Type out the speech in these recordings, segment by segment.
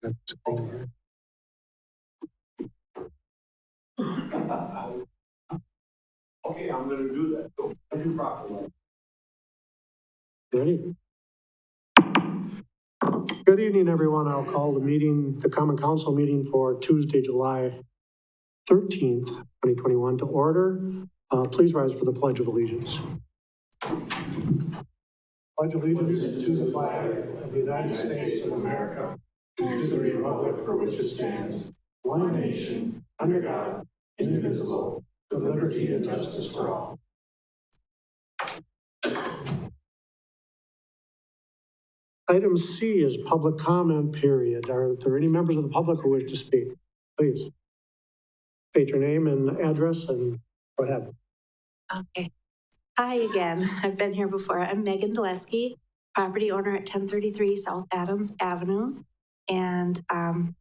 Okay, I'm going to do that. So, I do properly. Ready? Good evening, everyone. I'll call the Common Council meeting for Tuesday, July 13th, 2021 to order. Please rise for the Pledge of Allegiance. Pledge allegiance to the flag of the United States of America and to the republic for which it stands, one nation, under God, indivisible, with liberty and justice for all. Item C is public comment period. Are there any members of the public who wish to speak? Please state your name and address and go ahead. Okay. Hi again. I've been here before. I'm Megan Dulesky, property owner at 1033 South Adams Avenue. And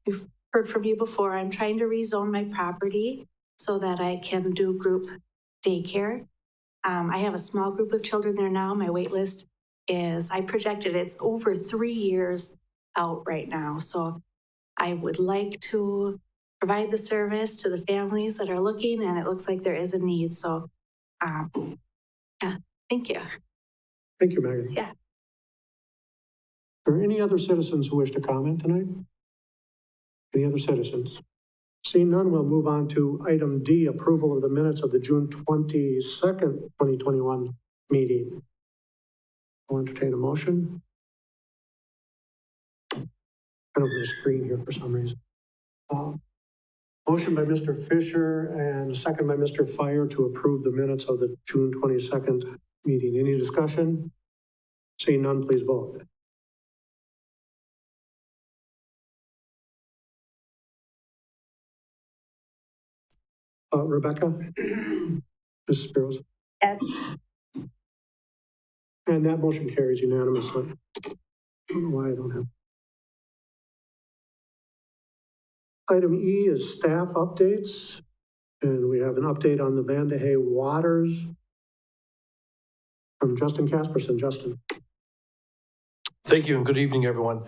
we've heard from you before. I'm trying to rezone my property so that I can do group daycare. I have a small group of children there now. My wait list is, I projected it's over 3 years out right now. So I would like to provide the service to the families that are looking, and it looks like there is a need. So yeah, thank you. Thank you, Megan. Yeah. Are there any other citizens who wish to comment tonight? Any other citizens? Seeing none, we'll move on to item D, approval of the minutes of the June 22nd, 2021 meeting. I'll entertain a motion. I don't have the screen here for some reason. Motion by Mr. Fisher and a second by Mr. Fire to approve the minutes of the June 22nd meeting. Any discussion? Seeing none, please vote. Rebecca? Mrs. Spiros? Yes. And that motion carries unanimously. I don't know why I don't have. Item E is staff updates. And we have an update on the Vandahay Waters from Justin Casperson. Justin. Thank you and good evening, everyone.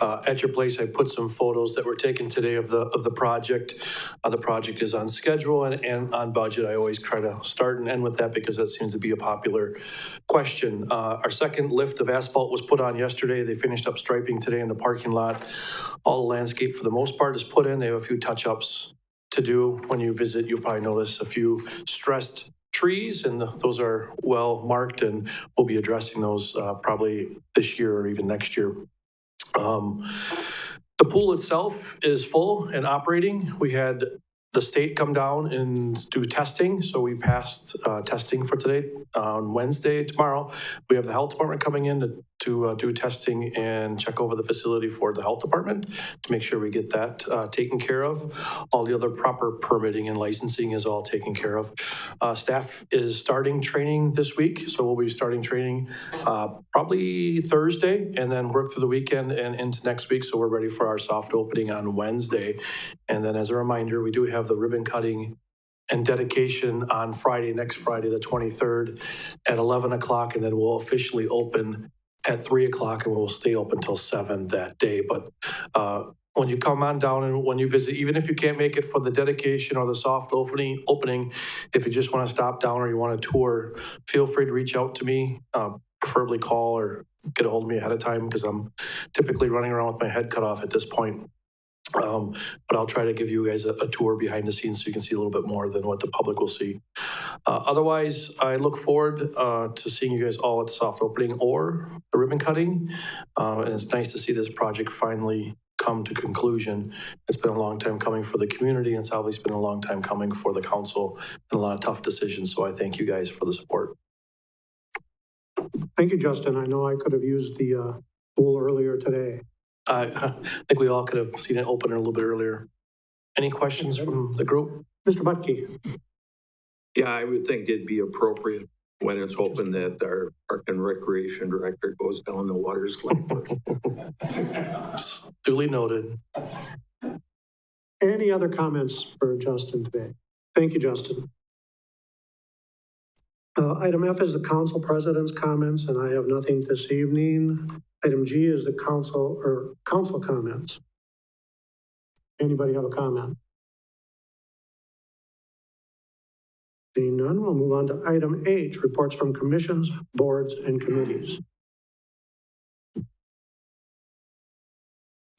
At your place, I put some photos that were taken today of the project. The project is on schedule and on budget. I always try to start and end with that because that seems to be a popular question. Our second lift of asphalt was put on yesterday. They finished up striping today in the parking lot. All the landscape for the most part is put in. They have a few touch-ups to do. When you visit, you'll probably notice a few stressed trees, and those are well marked, and we'll be addressing those probably this year or even next year. The pool itself is full and operating. We had the state come down and do testing, so we passed testing for today. On Wednesday, tomorrow, we have the health department coming in to do testing and check over the facility for the health department to make sure we get that taken care of. All the other proper permitting and licensing is all taken care of. Staff is starting training this week, so we'll be starting training probably Thursday and then work through the weekend and into next week, so we're ready for our soft opening on Wednesday. And then as a reminder, we do have the ribbon cutting and dedication on Friday, next Friday, the 23rd at 11 o'clock, and then we'll officially open at 3 o'clock, and we'll stay open until 7 that day. But when you come on down and when you visit, even if you can't make it for the dedication or the soft opening, if you just want to stop down or you want a tour, feel free to reach out to me, preferably call or get a hold of me ahead of time because I'm typically running around with my head cut off at this point. But I'll try to give you guys a tour behind the scenes so you can see a little bit more than what the public will see. Otherwise, I look forward to seeing you guys all at the soft opening or the ribbon cutting. And it's nice to see this project finally come to conclusion. It's been a long time coming for the community, and it's obviously been a long time coming for the council and a lot of tough decisions. So I thank you guys for the support. Thank you, Justin. I know I could have used the pool earlier today. I think we all could have seen it open a little bit earlier. Any questions from the group? Mr. Butke. Yeah, I would think it'd be appropriate when it's open that our Park and Recreation Director goes down the water slide. Duly noted. Any other comments for Justin today? Thank you, Justin. Item F is the council president's comments, and I have nothing this evening. Item G is the council comments. Anybody have a comment? Seeing none, we'll move on to item H, reports from commissions, boards, and committees.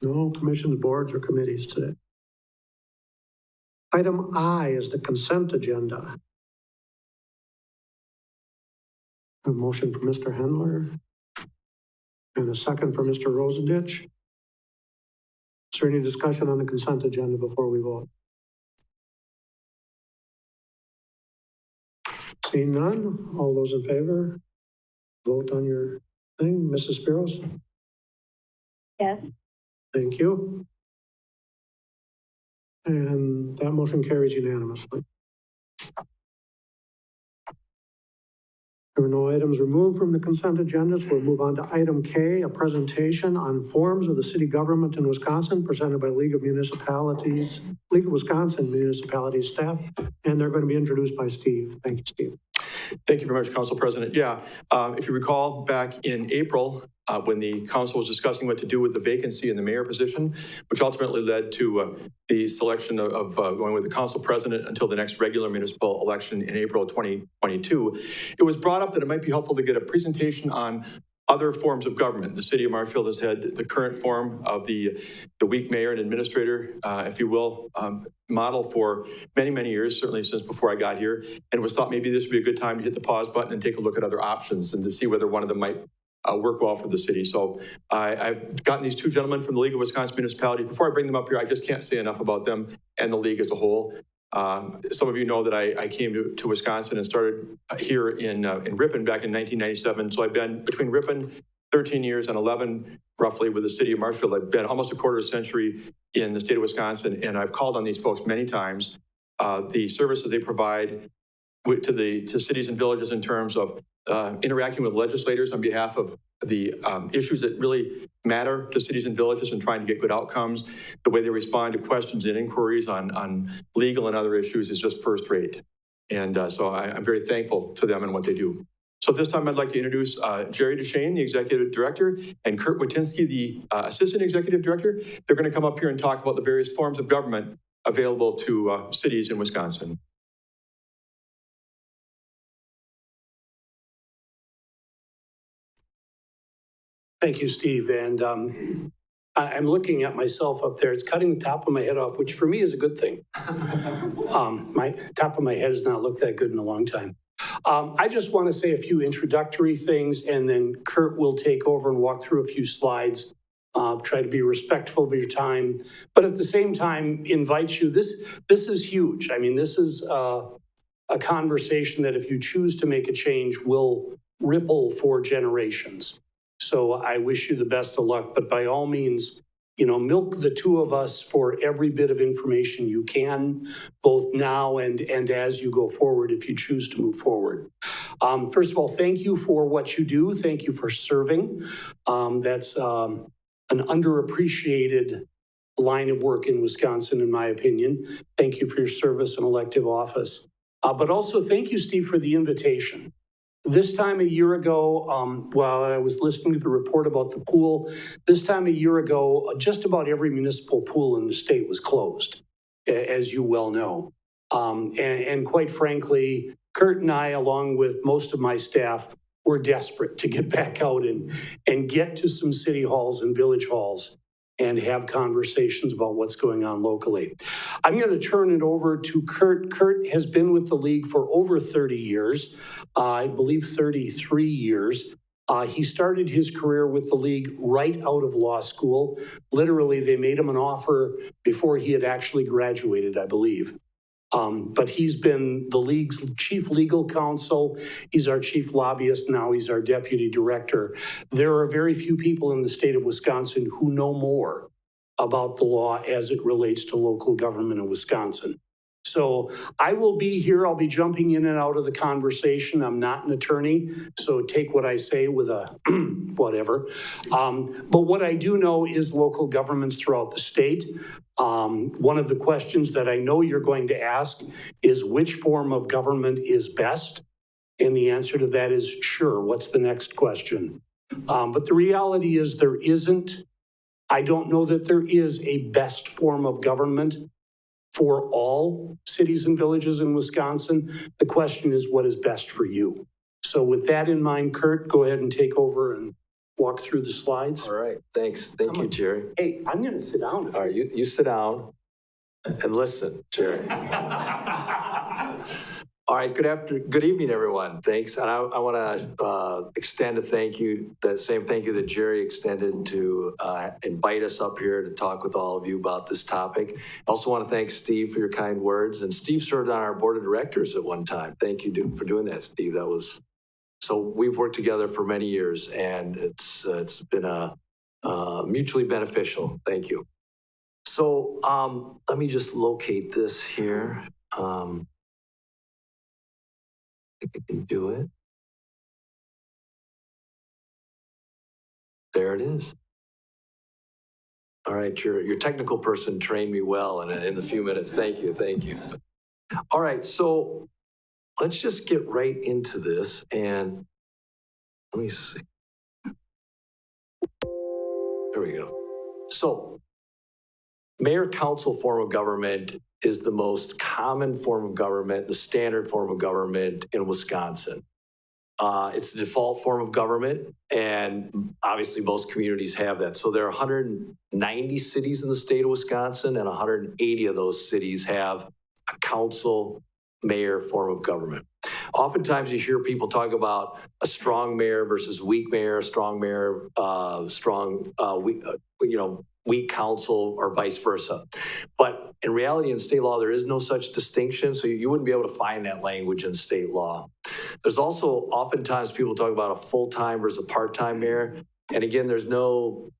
No commissions, boards, or committees today. Item I is the consent agenda. A motion for Mr. Hendler and a second for Mr. Rosendich. Is there any discussion on the consent agenda before we vote? Seeing none, all those in favor, vote on your thing. Mrs. Spiros? Yes. Thank you. And that motion carries unanimously. There were no items removed from the consent agenda, so we'll move on to item K, a presentation on forms of the city government in Wisconsin presented by League of Wisconsin Municipalities staff, and they're going to be introduced by Steve. Thank you, Steve. Thank you very much, Council President. Yeah, if you recall, back in April, when the council was discussing what to do with the vacancy in the mayor position, which ultimately led to the selection of going with the council president until the next regular municipal election in April of 2022, it was brought up that it might be helpful to get a presentation on other forms of government. The city of Marshfield has had the current form of the weak mayor and administrator, if you will, model for many, many years, certainly since before I got here, and it was thought maybe this would be a good time to hit the pause button and take a look at other options and to see whether one of them might work well for the city. So I've gotten these two gentlemen from the League of Wisconsin Municipalities. Before I bring them up here, I just can't say enough about them and the league as a whole. Some of you know that I came to Wisconsin and started here in Ripon back in 1997. So I've been between Ripon 13 years and 11 roughly with the city of Marshfield. I've been almost a quarter century in the state of Wisconsin, and I've called on these folks many times. The services they provide to cities and villages in terms of interacting with legislators on behalf of the issues that really matter to cities and villages and trying to get good outcomes. The way they respond to questions and inquiries on legal and other issues is just first rate. And so I'm very thankful to them and what they do. So at this time, I'd like to introduce Jerry DeShane, the Executive Director, and Kurt Watinsky, the Assistant Executive Director. They're going to come up here and talk about the various forms of government available to cities in Wisconsin. Thank you, Steve. And I'm looking at myself up there. It's cutting the top of my head off, which for me is a good thing. My top of my head has not looked that good in a long time. I just want to say a few introductory things, and then Kurt will take over and walk through a few slides. Try to be respectful of your time, but at the same time, invite you. This is huge. I mean, this is a conversation that if you choose to make a change will ripple for generations. So I wish you the best of luck, but by all means, milk the two of us for every bit of information you can, both now and as you go forward, if you choose to move forward. First of all, thank you for what you do. Thank you for serving. That's an underappreciated line of work in Wisconsin, in my opinion. Thank you for your service in elective office. But also thank you, Steve, for the invitation. This time a year ago, while I was listening to the report about the pool, this time a year ago, just about every municipal pool in the state was closed, as you well know. And quite frankly, Kurt and I, along with most of my staff, were desperate to get back out and get to some city halls and village halls and have conversations about what's going on locally. I'm going to turn it over to Kurt. Kurt has been with the league for over 30 years, I believe 33 years. He started his career with the league right out of law school. Literally, they made him an offer before he had actually graduated, I believe. But he's been the league's chief legal counsel. He's our chief lobbyist. Now he's our deputy director. There are very few people in the state of Wisconsin who know more about the law as it relates to local government in Wisconsin. So I will be here. I'll be jumping in and out of the conversation. I'm not an attorney, so take what I say with a whatever. But what I do know is local governments throughout the state. One of the questions that I know you're going to ask is which form of government is best? And the answer to that is sure. What's the next question? But the reality is there isn't I don't know that there is a best form of government for all cities and villages in Wisconsin. The question is, what is best for you? So with that in mind, Kurt, go ahead and take over and walk through the slides. All right, thanks. Thank you, Jerry. Hey, I'm going to sit down. All right, you sit down and listen, Jerry. All right, good evening, everyone. Thanks. And I want to extend a thank you, that same thank you that Jerry extended to invite us up here to talk with all of you about this topic. I also want to thank Steve for your kind words. And Steve served on our board of directors at one time. Thank you for doing that, Steve. So we've worked together for many years, and it's been mutually beneficial. Thank you. So let me just locate this here. I think I can do it. There it is. All right, your technical person trained me well in the few minutes. Thank you. All right, so let's just get right into this, and let me see. There we go. So, mayor-council form of government is the most common form of government, the standard form of government in Wisconsin. It's the default form of government, and obviously most communities have that. So there are 190 cities in the state of Wisconsin, and 180 of those cities have a council mayor form of government. Oftentimes you hear people talk about a strong mayor versus weak mayor, strong mayor, weak council, or vice versa. But in reality, in state law, there is no such distinction, so you wouldn't be able to find that language in state law. There's also oftentimes people talk about a full-time versus a part-time mayor, and again, there's no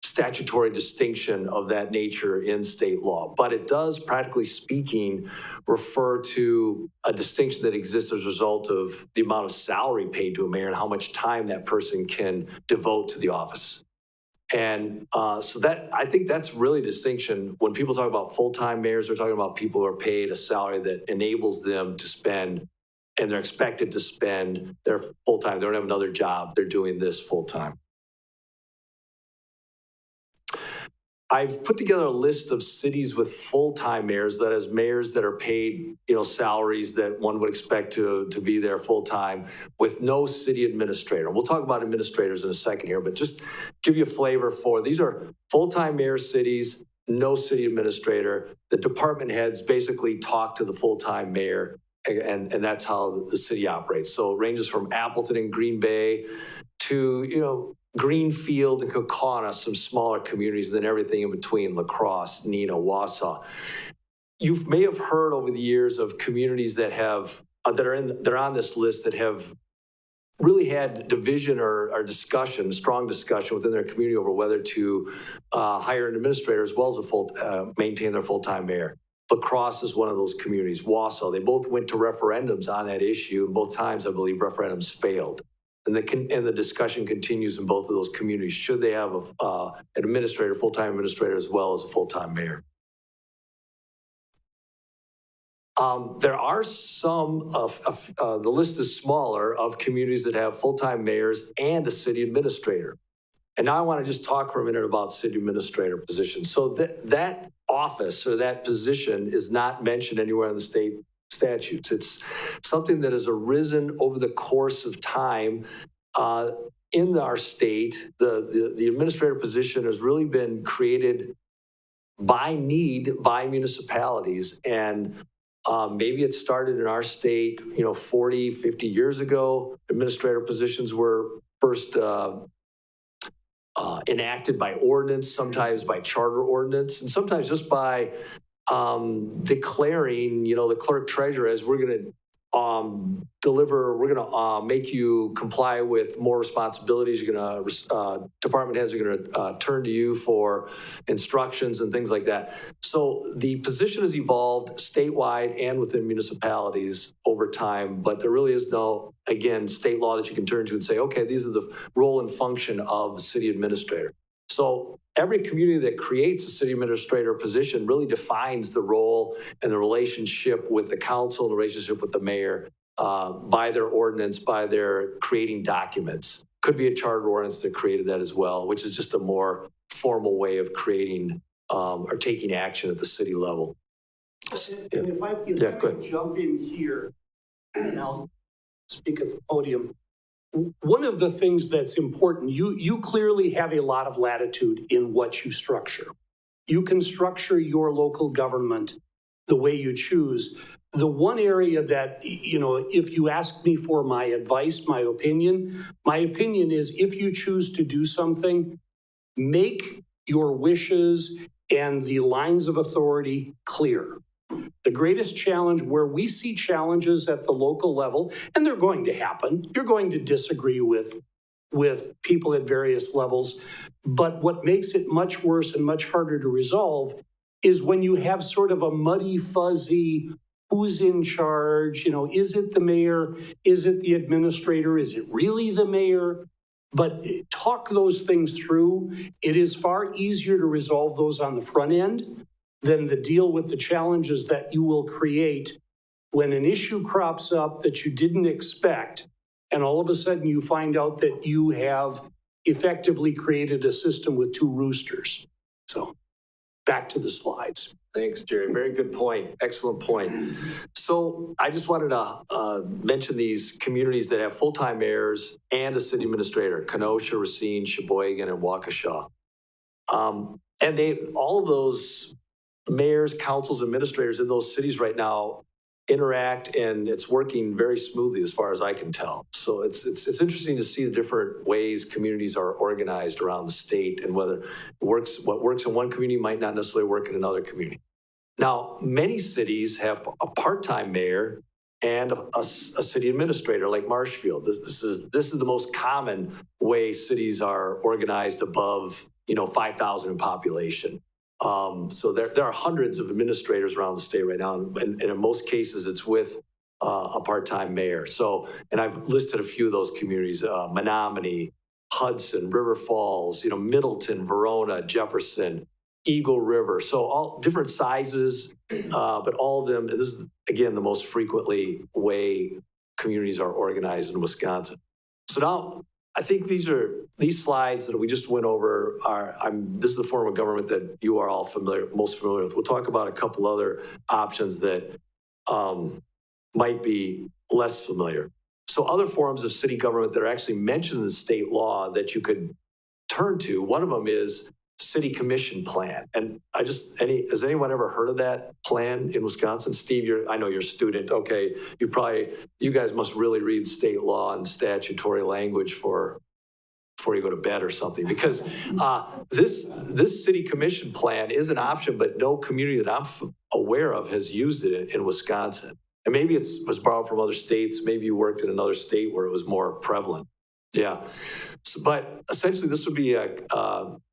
statutory distinction of that nature in state law, but it does, practically speaking, refer to a distinction that exists as a result of the amount of salary paid to a mayor and how much time that person can devote to the office. And so that, I think that's really a distinction. When people talk about full-time mayors, they're talking about people who are paid a salary that enables them to spend, and they're expected to spend their full-time. They don't have another job. They're doing this full-time. I've put together a list of cities with full-time mayors, that is mayors that are paid, salaries that one would expect to be there full-time with no city administrator. We'll talk about administrators in a second here, but just give you a flavor for, these are full-time mayor cities, no city administrator. The department heads basically talk to the full-time mayor, and that's how the city operates. So it ranges from Appleton and Green Bay to, Greenfield and Kaukauna, some smaller communities, and then everything in between, La Crosse, Neenah, Wausau. You may have heard over the years of communities that have, they're on this list, that have really had division or discussion, strong discussion within their community over whether to hire an administrator as well as maintain their full-time mayor. La Crosse is one of those communities. Wausau, they both went to referendums on that issue, and both times I believe referendums failed. And the discussion continues in both of those communities. Should they have an administrator, full-time administrator, as well as a full-time mayor? There are some the list is smaller, of communities that have full-time mayors and a city administrator. And now I want to just talk for a minute about city administrator positions. So that office or that position is not mentioned anywhere in the state statutes. It's something that has arisen over the course of time in our state. The administrator position has really been created by need by municipalities, and maybe it started in our state 40, 50 years ago. Administrator positions were first enacted by ordinance, sometimes by charter ordinance, and sometimes just by declaring, the clerk treasurer, as we're going to we're going to make you comply with more responsibilities. You're going to, department heads are going to turn to you for instructions and things like that. So the position has evolved statewide and within municipalities over time, but there really is no, again, state law that you can turn to and say, okay, these are the role and function of the city administrator. So every community that creates a city administrator position really defines the role and the relationship with the council, the relationship with the mayor, by their ordinance, by their creating documents. Could be a charter ordinance that created that as well, which is just a more formal way of creating or taking action at the city level. And if I Yeah, go could ahead. jump in here, and I'll speak at the podium. One of the things that's important, you clearly have a lot of latitude in what you structure. You can structure your local government the way you choose. The one area that, if you ask me for my advice, my opinion is if you choose to do something, make your wishes and the lines of authority clear. The greatest challenge where we see challenges at the local level, and they're going to happen, you're going to disagree with people at various levels, but what makes it much worse and much harder to resolve is when you have sort of a muddy, fuzzy, who's in charge, is it the mayor? Is it the administrator? Is it really the mayor? But talk those things through. It is far easier to resolve those on the front end than to deal with the challenges that you will create when an issue crops up that you didn't expect, and all of a sudden you find out that you have effectively created a system with two roosters. So back to the slides. Thanks, Jerry. Very good point. Excellent point. So I just wanted to mention these communities that have full-time mayors and a city administrator: Kenosha, Racine, Sheboygan, and Waukesha. And all of those mayors, councils, administrators in those cities right now interact, and it's working very smoothly as far as I can tell. So it's interesting to see the different ways communities are organized around the state, and whether what works in one community might not necessarily work in another community. Now, many cities have a part-time mayor and a city administrator, like Marshfield. This is the most common way cities are organized above 5,000 in population. So there are hundreds of administrators around the state right now, and in most cases, it's with a part-time mayor. So, and I've listed a few of those communities: Menominee, Hudson, River Falls, Middleton, Verona, Jefferson, Eagle River. So all different sizes, but all of them. And this is again the most frequently way communities are organized in Wisconsin. So now, I think these slides that we just went over this is the form of government that you are all most familiar with. We'll talk about a couple other options that might be less familiar. So other forms of city government that are actually mentioned in the state law that you could turn to, one of them is city commission plan. And has anyone ever heard of that plan in Wisconsin? Steve, I know you're a student. Okay, you guys must really read state law and statutory language before you go to bed or something, because this city commission plan is an option, but no community that I'm aware of has used it in Wisconsin. And maybe it was borrowed from other states. Maybe you worked in another state where it was more prevalent. Yeah. So, but essentially, this would be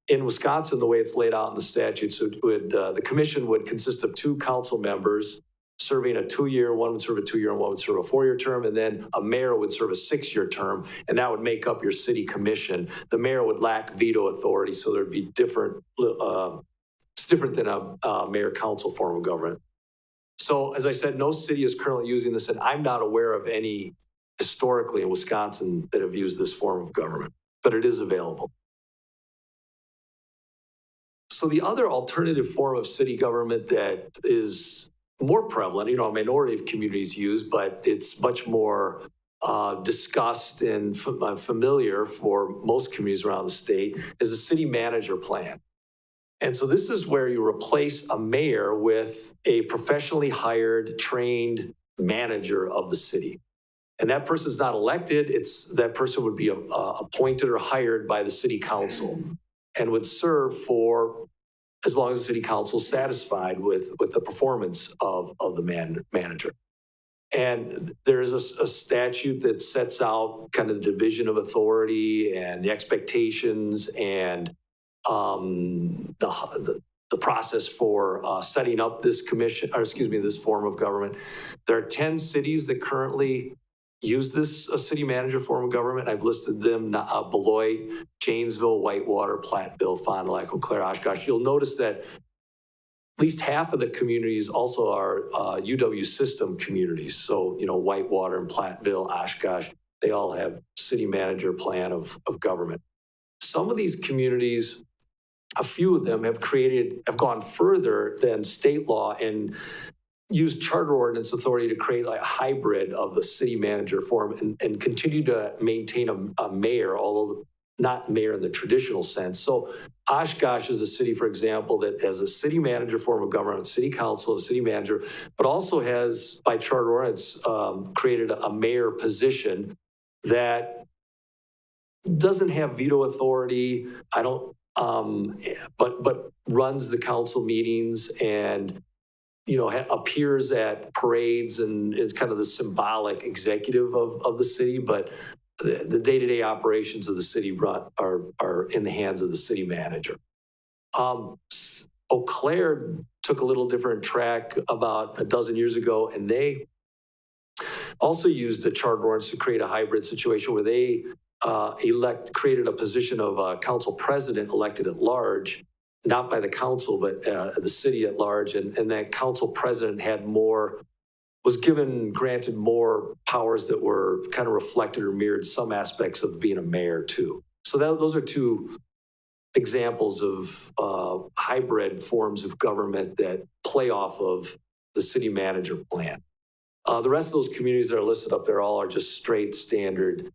in Wisconsin, the way it's laid out in the statute. So the commission would consist of two council members serving a 2-year, one would serve a 2-year and one would serve a 4-year term, and then a mayor would serve a 6-year term, and that would make up your city commission. The mayor would lack veto authority, so there'd be different, it's different than a mayor-council form of government. So as I said, no city is currently using this, and I'm not aware of any historically in Wisconsin that have used this form of government, but it is available. So the other alternative form of city government that is more prevalent, a minority of communities use, but it's much more discussed and familiar for most communities around the state, is a city manager plan. And so this is where you replace a mayor with a professionally hired, trained manager of the city. And that person's not elected. That person would be appointed or hired by the city council and would serve for as long as the city council is satisfied with the performance of the manager. And there is a statute that sets out kind of the division of authority and the expectations and the process for setting up this this form of government. There are 10 cities that currently use this city manager form of government. I've listed them: Beloit, Janesville, Whitewater, Platteville, Fond du Lac, Eau Claire, Oshkosh. You'll notice that at least half of the communities also are UW system communities. So, Whitewater and Platteville, Oshkosh, they all have city manager plan of government. Some of these communities a few of them have gone further than state law and used charter ordinance authority to create like a hybrid of the city manager form and continue to maintain a mayor, although not mayor in the traditional sense. So Oshkosh is a city, for example, that has a city manager form of government, city council, a city manager, but also has, by charter ordinance, created a mayor position that doesn't have veto authority. But runs the council meetings and, appears at parades and is kind of the symbolic executive of the city. But the day-to-day operations of the city are in the hands of the city manager. Eau Claire took a little different track about a dozen years ago, and they also used a charter ordinance to create a hybrid situation where they created a position of council president elected at large, not by the council, but the city at large. And that council president was granted more powers that were kind of reflected or mirrored some aspects of being a mayor too. So those are two examples of hybrid forms of government that play off of the city manager plan. The rest of those communities that are listed up there all are just straight standard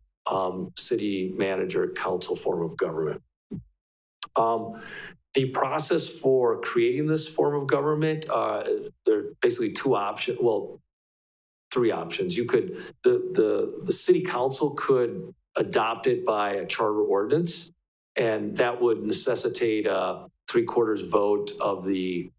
city manager council form of government. The process for creating this form of government, there are basically three options. The city council could adopt it by a charter ordinance, and that would necessitate a 3/4 vote of the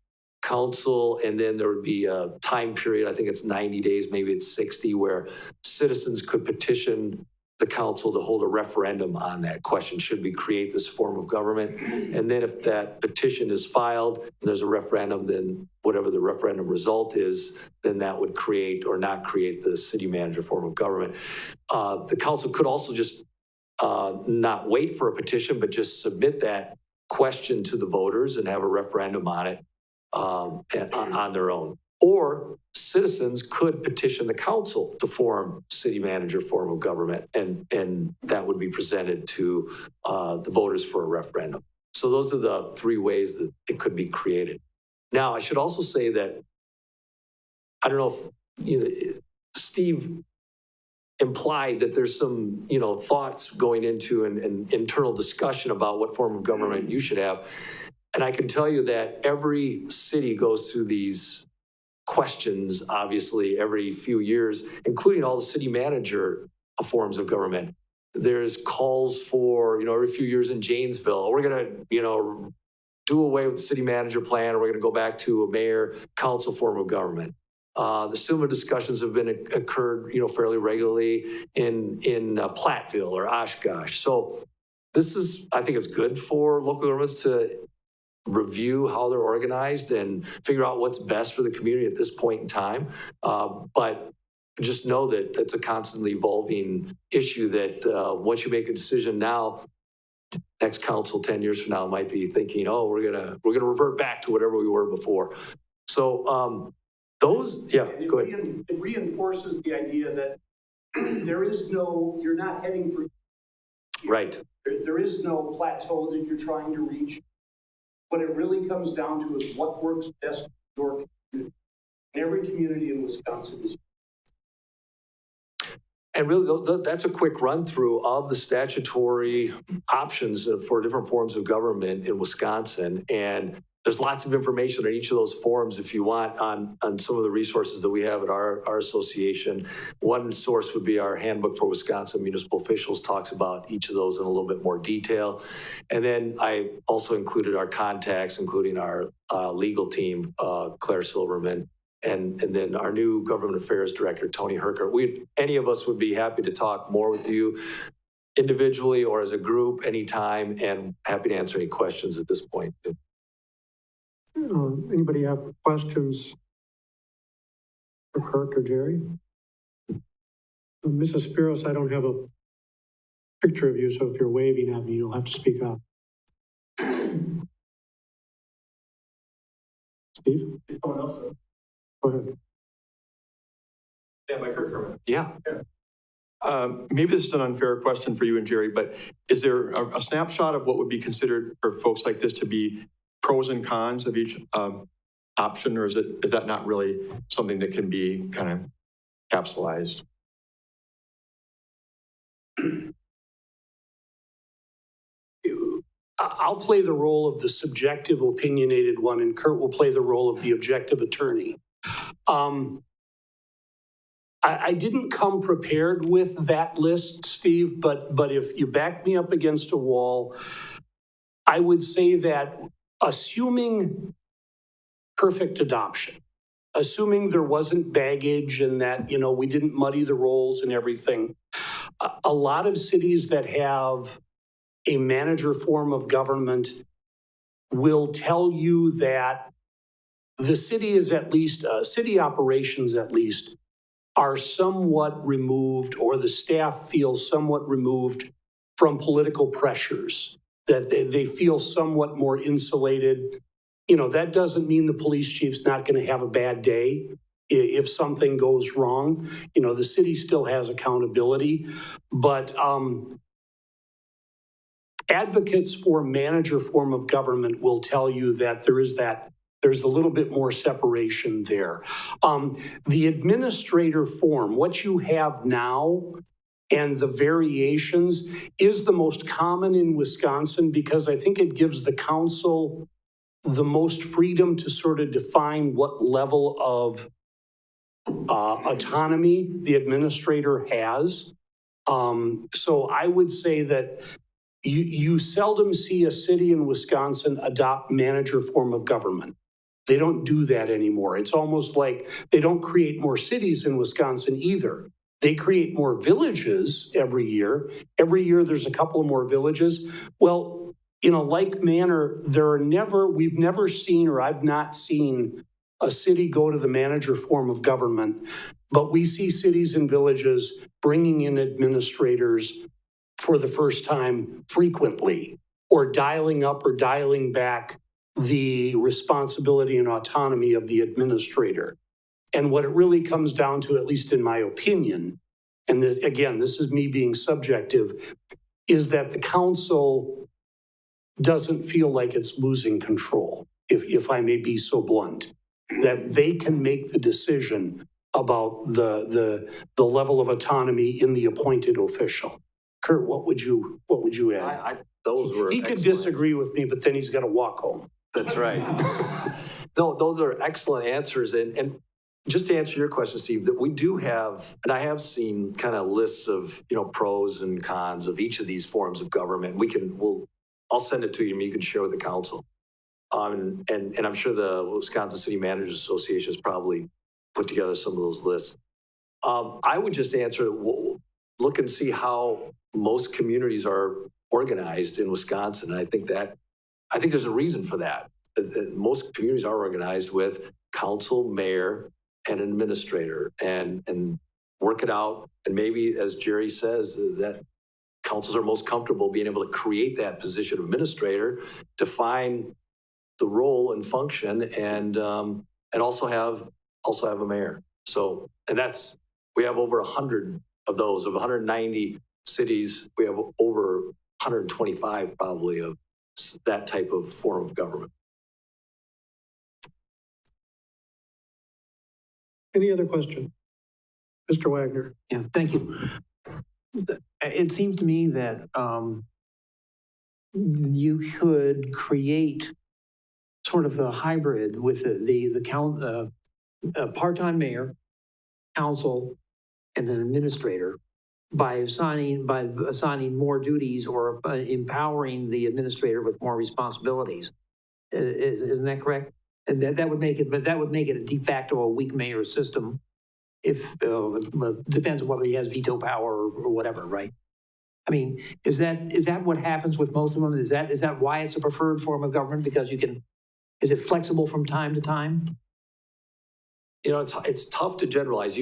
council, and then there would be a time period, I think it's 90 days, maybe it's 60, where citizens could petition the council to hold a referendum on that question. Should we create this form of government? And then if that petition is filed, and there's a referendum, then whatever the referendum result is, then that would create or not create the city manager form of government. The council could also just not wait for a petition, but just submit that question to the voters and have a referendum on it on their own. Or citizens could petition the council to form city manager form of government, and that would be presented to the voters for a referendum. So those are the three ways that it could be created. Now, I should also say that, I don't know if, Steve implied that there's some, thoughts going into an internal discussion about what form of government you should have. And I can tell you that every city goes through these questions, obviously, every few years, including all the city manager forms of government. There's calls for, every few years in Janesville, we're going to, do away with the city manager plan, or we're going to go back to a mayor council form of government. The similar discussions have occurred, fairly regularly in Platteville or Oshkosh. So I think it's good for local governments to review how they're organized and figure out what's best for the community at this point in time. But just know that it's a constantly evolving issue that once you make a decision now, next council 10 years from now might be thinking, we're gonna revert back to whatever we were before. So go ahead. It reinforces the idea that you're not heading for. Right. There is no plateau that you're trying to reach. What it really comes down to is what works best for your community. And every community in Wisconsin is. And really, that's a quick run through of the statutory options for different forms of government in Wisconsin. And there's lots of information on each of those forms if you want on some of the resources that we have at our association. One source would be our handbook for Wisconsin municipal officials, talks about each of those in a little bit more detail. And then I also included our contacts, including our legal team, Claire Silverman, and then our new government affairs director, Tony Herker. Any of us would be happy to talk more with you individually or as a group anytime, and happy to answer any questions at this point. Anybody have questions for Kirk or Jerry? Mrs. Spiros, I don't have a picture of you, so if you're waving at me, you'll have to speak up. Steve? Go ahead. Stand by Kirk for a minute. Yeah. Maybe this is an unfair question for you and Jerry, but is there a snapshot of what would be considered for folks like this to be pros and cons of each option, or is that not really something that can be kind of capsulized? I'll play the role of the subjective, opinionated one, and Kurt will play the role of the objective attorney. I didn't come prepared with that list, Steve, but if you back me up against a wall, I would say that assuming perfect adoption, assuming there wasn't baggage and that, we didn't muddy the roles and everything, a lot of cities that have a manager form of government will tell you that the city is at least, city operations at least, are somewhat removed, or the staff feels somewhat removed from political pressures, that they feel somewhat more insulated. That doesn't mean the police chief's not going to have a bad day if something goes wrong. The city still has accountability, but advocates for manager form of government will tell you that there's a little bit more separation there. The administrator form, what you have now and the variations, is the most common in Wisconsin because I think it gives the council the most freedom to sort of define what level of autonomy the administrator has. So I would say that you seldom see a city in Wisconsin adopt manager form of government. They don't do that anymore. It's almost like they don't create more cities in Wisconsin either. They create more villages every year. Every year there's a couple of more villages. Well, in a like manner, we've never seen, or I've not seen, a city go to the manager form of government, but we see cities and villages bringing in administrators for the first time frequently, or dialing up or dialing back the responsibility and autonomy of the administrator. And what it really comes down to, at least in my opinion, and this, again, this is me being subjective, is that the council doesn't feel like it's losing control, if I may be so blunt, that they can make the decision about the level of autonomy in the appointed official. Kurt, what would you add? Those were He could excellent. disagree with me, but then he's got to walk home. That's right. No, those are excellent answers. And just to answer your question, Steve, that we do have, and I have seen kind of lists of, pros and cons of each of these forms of government. I'll send it to you and you can share with the council. And I'm sure the Wisconsin City Managers Association has probably put together some of those lists. I would just answer, look and see how most communities are organized in Wisconsin. And I think there's a reason for that. Most communities are organized with council, mayor, and administrator, and work it out. And maybe, as Jerry says, that councils are most comfortable being able to create that position of administrator, define the role and function, and also have a mayor. So, and we have over 100 of those. Of 190 cities, we have over 125 probably of that type of form of government. Any other question? Mr. Wagner? Yeah, thank you. It seems to me that you could create sort of a hybrid with the part-time mayor, council, and an administrator by assigning more duties or empowering the administrator with more responsibilities. Isn't that correct? And that would make it, but that would make it a de facto a weak mayor system. If depends on whether he has veto power or whatever, right? I mean, is that what happens with most of them? Is that why it's a preferred form of government? Because is it flexible from time to time? It's tough to generalize.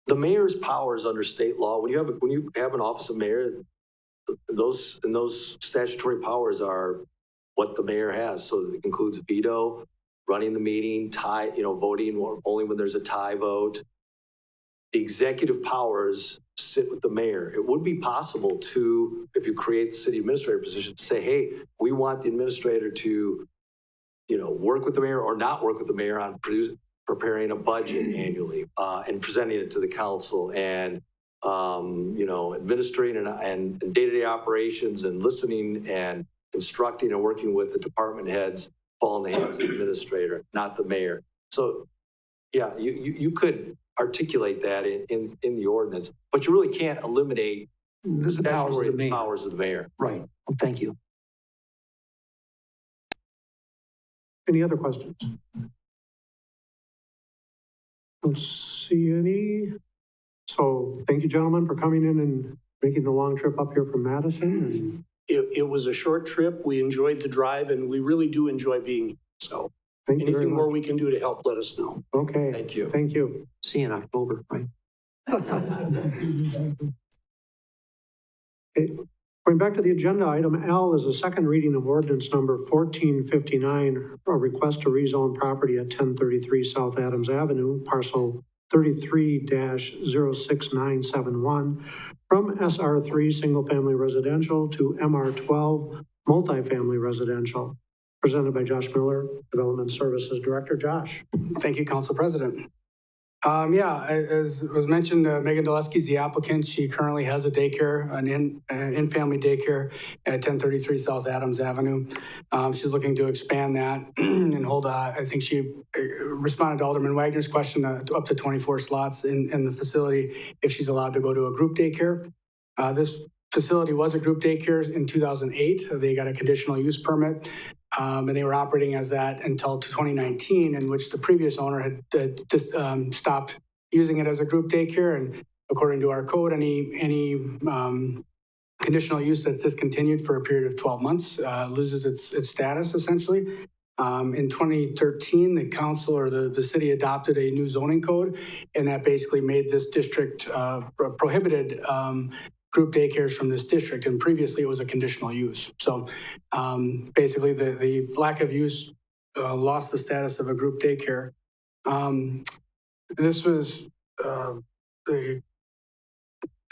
The mayor's powers under state law, when you have an office of mayor, those statutory powers are what the mayor has. So it includes veto, running the meeting, tie, voting only when there's a tie vote. the executive powers sit with the mayor. It would be possible to, if you create the city administrator position, to say, hey, we want the administrator to, work with the mayor or not work with the mayor on preparing a budget annually and presenting it to the council and, administering and day-to-day operations and listening and instructing and working with the department heads fall in the hands of the administrator, not the mayor. So, yeah, you could articulate that in the ordinance, but you really can't eliminate The statutory mayor. powers of the mayor. Right. Well, thank you. Any other questions? Don't see any. So thank you, gentlemen, for coming in and making the long trip up here from Madison. And It was a short trip. We enjoyed the drive, and we really do enjoy being here. So thank you very anything more much. we can do to help, let us know. Okay. Thank you. Thank you. See you in October, right? Okay. Going back to the agenda, item L is a second reading of ordinance number 1459, a request to rezone property at 1033 South Adams Avenue, parcel 33-06971, from SR3 Single Family Residential to MR12 Multifamily Residential. Presented by Josh Miller, Development Services Director. Josh. Thank you, Council President. As was mentioned, Megan Dulesky is the applicant. She currently has a daycare, an in-family daycare at 1033 South Adams Avenue. She's looking to expand that and hold, I think she responded to Alderman Wagner's question, up to 24 slots in the facility if she's allowed to go to a group daycare. This facility was a group daycare in 2008. They got a conditional use permit. And they were operating as that until 2019, in which the previous owner had just stopped using it as a group daycare. And according to our code, any conditional use that's discontinued for a period of 12 months loses its status, essentially. In 2013, the council or the city adopted a new zoning code, and that basically made this district prohibited group daycares from this district, and previously it was a conditional use. So basically the lack of use lost the status of a group daycare. This was the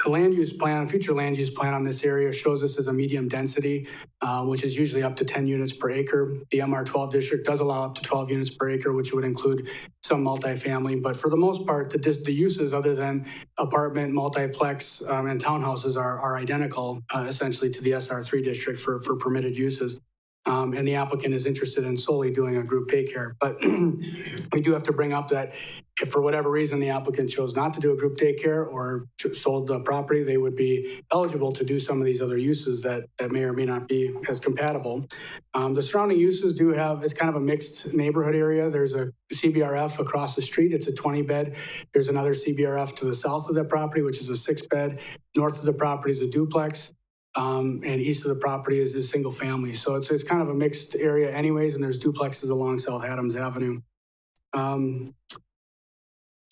land use plan, future land use plan on this area shows this as a medium density, which is usually up to 10 units per acre. The MR12 district does allow up to 12 units per acre, which would include some multifamily. But for the most part, the uses other than apartment, multiplex, and townhouses are identical, essentially, to the SR3 district for permitted uses. And the applicant is interested in solely doing a group daycare. But we do have to bring up that if for whatever reason the applicant chose not to do a group daycare or sold the property, they would be eligible to do some of these other uses that may or may not be as compatible. The surrounding uses do have, it's kind of a mixed neighborhood area. There's a CBRF across the street. It's a 20-bed. There's another CBRF to the south of that property, which is a 6-bed. North of the property is a duplex. And east of the property is single family. So it's kind of a mixed area anyways, and there's duplexes along South Adams Avenue.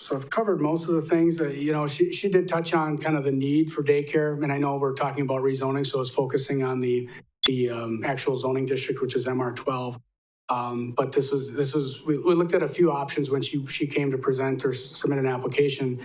So I've covered most of the things that, she did touch on kind of the need for daycare. And I know we're talking about rezoning, so it's focusing on the actual zoning district, which is MR12. But we looked at a few options when she came to present or submit an application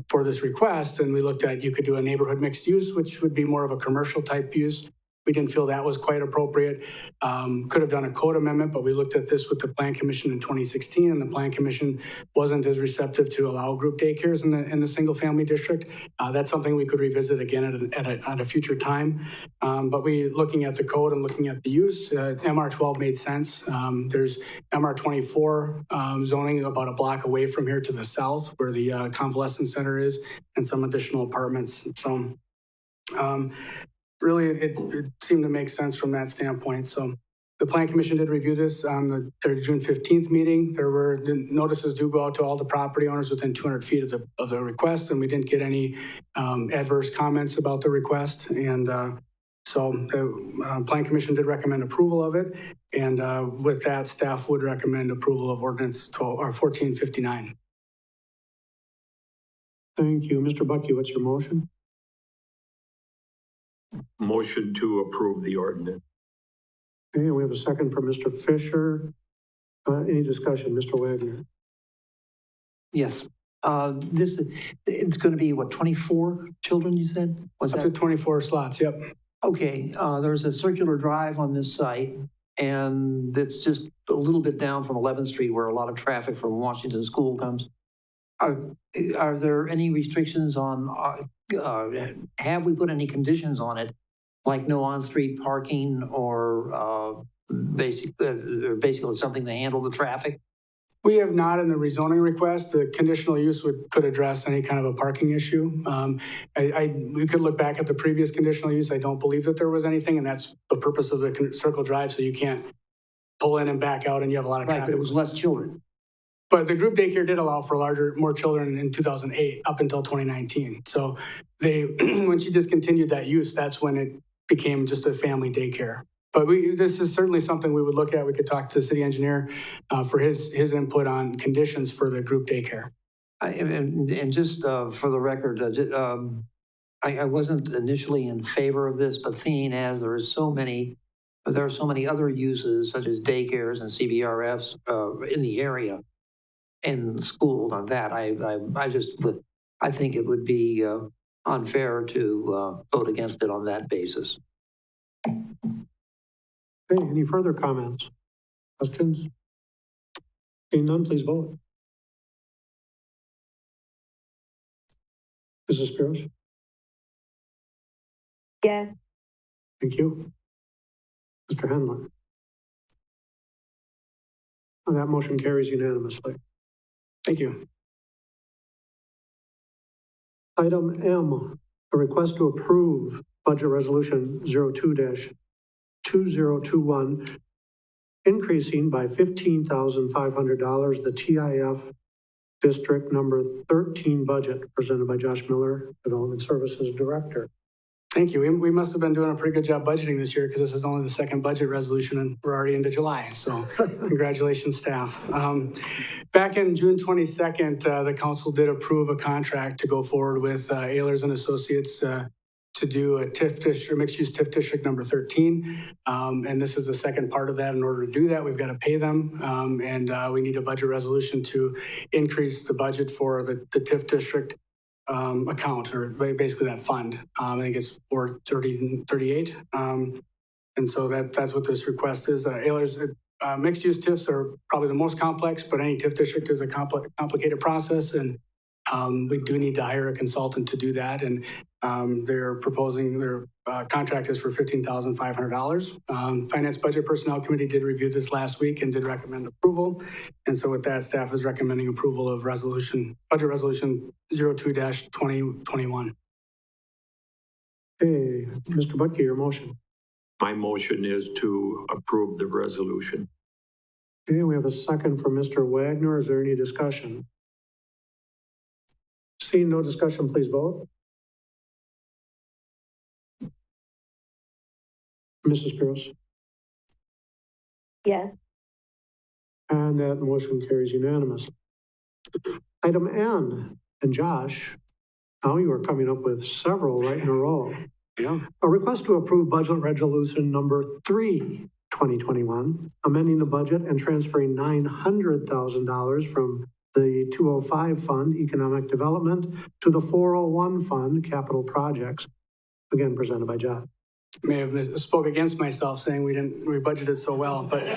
for this request, and we looked at, you could do a neighborhood mixed use, which would be more of a commercial type use. We didn't feel that was quite appropriate. Could have done a code amendment, but we looked at this with the Plan Commission in 2016, and the Plan Commission wasn't as receptive to allow group daycares in the single family district. That's something we could revisit again at a future time. But looking at the code and looking at the use, MR12 made sense. There's MR24 zoning about a block away from here to the south where the convalescent center is, and some additional apartments. So really, it seemed to make sense from that standpoint. So the Plan Commission did review this on their June 15th meeting. The notices do go out to all the property owners within 200 feet of the request, and we didn't get any adverse comments about the request. And so the Plan Commission did recommend approval of it. And with that, staff would recommend approval of ordinance 1459. Thank you. Mr. Bucky, what's your motion? Motion to approve the ordinance. Okay, and we have a second from Mr. Fisher. Any discussion, Mr. Wagner? Yes. It's going to be, what, 24 children, you said? Was Up to that? 24 slots, yep. Okay, there's a circular drive on this site, and it's just a little bit down from 11th Street where a lot of traffic from Washington School comes. Are there any restrictions on, have we put any conditions on it, like no on-street parking or basically something to handle the traffic? We have not in the rezoning request. The conditional use could address any kind of a parking issue. We could look back at the previous conditional use. I don't believe that there was anything, and that's the purpose of the circle drive, so you can't pull in and back out and you have a lot of Right, traffic. but it was less children. But the group daycare did allow for more children in 2008 up until 2019. So when she discontinued that use, that's when it became just a family daycare. But this is certainly something we would look at. We could talk to the city engineer for his input on conditions for the group daycare. And just for the record, I wasn't initially in favor of this, but seeing as there are so many other uses such as daycares and CBRFs in the area and schools on that, I think it would be unfair to vote against it on that basis. Okay, any further comments, questions? Seeing none, please vote. Mrs. Spears? Yes. Thank you. Mr. Hendler? And that motion carries unanimously. Thank you. Item M, a request to approve budget resolution 02-2021, increasing by $15,500 the TIF District Number 13 budget, presented by Josh Miller, Development Services Director. Thank you. We must have been doing a pretty good job budgeting this year because this is only the second budget resolution and we're already into July. So congratulations, staff. Back in June 22nd, the council did approve a contract to go forward with Ehlers and Associates to do a TIF district, mixed-use TIF district number 13. And this is the second part of that. In order to do that, we've got to pay them. And we need a budget resolution to increase the budget for the TIF district account, or basically that fund. I think it's 438. And so that's what this request is. Ehlers, mixed-use TIFs are probably the most complex, but any TIF district is a complicated process. And we do need to hire a consultant to do that. And they're proposing their contract is for $15,500. Finance Budget Personnel Committee did review this last week and did recommend approval. And so with that, staff is recommending approval of budget resolution 02-2021. Hey, Mr. Butke, your motion. My motion is to approve the resolution. Okay, we have a second from Mr. Wagner. Is there any discussion? Seeing no discussion, please vote. Mrs. Spears? Yes. And that motion carries unanimously. Item N, and Josh, now you are coming up with several right in a row. Yeah. A request to approve budget resolution number 3, 2021, amending the budget and transferring $900,000 from the 205 Fund, Economic Development, to the 401 Fund, Capital Projects. Again, presented by Josh. May have spoke against myself saying we budgeted so well, but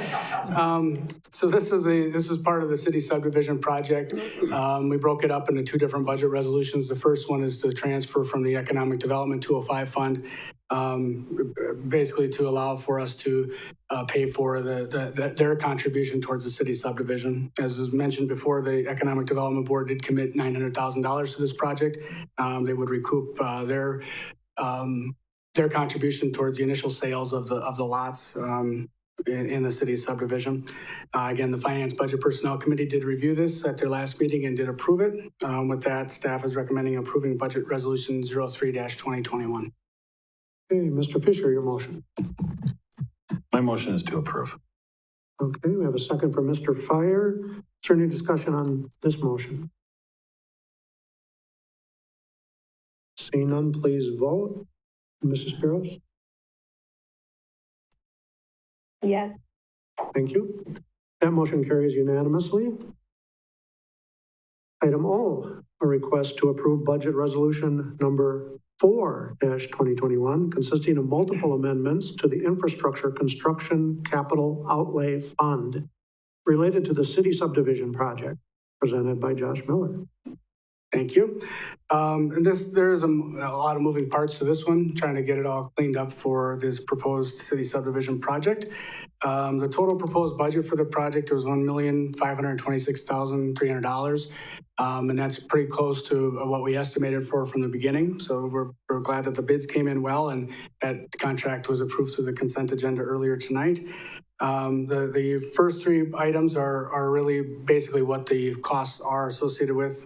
so this is part of the city subdivision project. We broke it up into two different budget resolutions. The first one is the transfer from the Economic Development 205 Fund, basically to allow for us to pay for their contribution towards the city subdivision. As was mentioned before, the Economic Development Board did commit $900,000 to this project. They would recoup their contribution towards the initial sales of the lots in the city subdivision. Again, the Finance Budget Personnel Committee did review this at their last meeting and did approve it. With that, staff is recommending approving Budget Resolution 03-2021. Okay, Mr. Fisher, your motion. My motion is to approve. Okay, we have a second from Mr. Fire. Is there any discussion on this motion? Seeing none, please vote. Mrs. Spears? Yes. Thank you. That motion carries unanimously. Item O, a request to approve budget resolution number 4-2021, consisting of multiple amendments to the Infrastructure Construction Capital Outlay Fund related to the city subdivision project, presented by Josh Miller. Thank you. And there's a lot of moving parts to this one, trying to get it all cleaned up for this proposed city subdivision project. The total proposed budget for the project was $1,526,300. And that's pretty close to what we estimated for from the beginning. So we're glad that the bids came in well and that contract was approved through the consent agenda earlier tonight. The first three items are really basically what the costs are associated with